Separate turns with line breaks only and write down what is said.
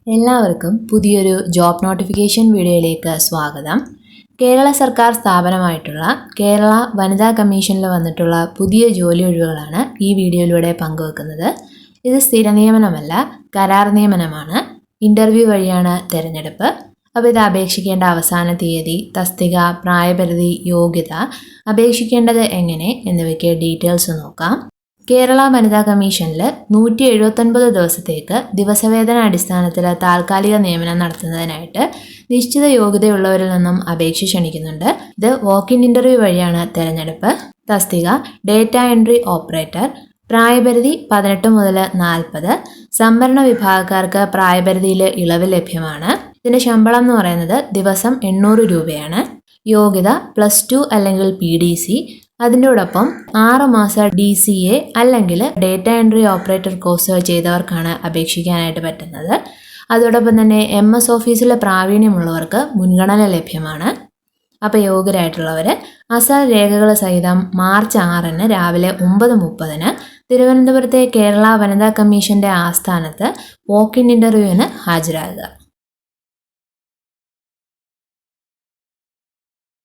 എല്ലാവർക്കും പുതിയൊരു job notification വീഡിയോയിലേക്ക് സ്വാഗതം. കേരള സർക്കാർ സ്ഥാപനമായിട്ടുള്ള കേരള വനിതാ കമ്മീഷനിൽ വന്നിട്ടുള്ള പുതിയ ജോലി ഒഴിവുകളാണ് ഈ വീഡിയോയിലൂടെ പങ്കുവെക്കുന്നത്. ഇത് സ്ഥിര നിയമനമല്ല, കരാർ നിയമനമാണ്. ഇൻ്റർവ്യൂ വഴിയാണ് തിരഞ്ഞെടുപ്പ്. അപ്പോൾ ഇത് അപേക്ഷിക്കേണ്ട അവസാന തീയതി, തസ്തിക, പ്രായപരിധി, യോഗ്യത, അപേക്ഷിക്കേണ്ടത് എങ്ങനെ എന്നിവയ്ക്ക് ഡീറ്റെയിൽസ് നോക്കാം. കേരള വനിതാ കമ്മീഷനിൽ 179 ദിവസത്തേക്ക് ദിവസവേതന അടിസ്ഥാനത്തിൽ താൽക്കാലിക നിയമനം നടത്തുന്നതിനായിട്ട് നിശ്ചിത യോഗ്യതയുള്ളവരിൽ നിന്നും അപേക്ഷ ക്ഷണിക്കുന്നുണ്ട്. ഇത് വാക്ക്-ഇൻ ഇൻ്റർവ്യൂ വഴിയാണ് തിരഞ്ഞെടുപ്പ്. തസ്തിക ഡേറ്റ എൻട്രി ഓപ്പറേറ്റർ. പ്രായപരിധി 18 മുതൽ 40. സംവരണ വിഭാഗക്കാർക്ക് പ്രായപരിധിയിൽ ഇളവ് ലഭ്യമാണ്. ഇതിൻ്റെ ശമ്പളം എന്ന് പറയുന്നത് ദിവസം 800 രൂപയാണ്. യോഗ്യത +2 അല്ലെങ്കിൽ PDC. അതിനോടൊപ്പം 6 മാസം DCA അല്ലെങ്കിൽ ഡേറ്റ എൻട്രി ഓപ്പറേറ്റർ കോഴ്സ് ചെയ്തവർക്കാണ് അപേക്ഷിക്കാനായിട്ട് പറ്റുന്നത്. അതോടൊപ്പം തന്നെ MS ഓഫീസിലെ പ്രാവീണ്യമുള്ളവർക്ക് മുൻഗണന ലഭ്യമാണ്. അപ്പോൾ യോഗ്യരായിട്ടുള്ളവർ അസൽ രേഖകൾ സഹിതം മാർച്ച് 6 രാവിലെ 9:30 തിരുവനന്തപുരത്തെ കേരള വനിതാ കമ്മീഷൻ്റെ ആസ്ഥാനത്ത് വാക്ക്-ഇൻ ഇൻ്റർവ്യൂവിന് ഹാജരാകുക.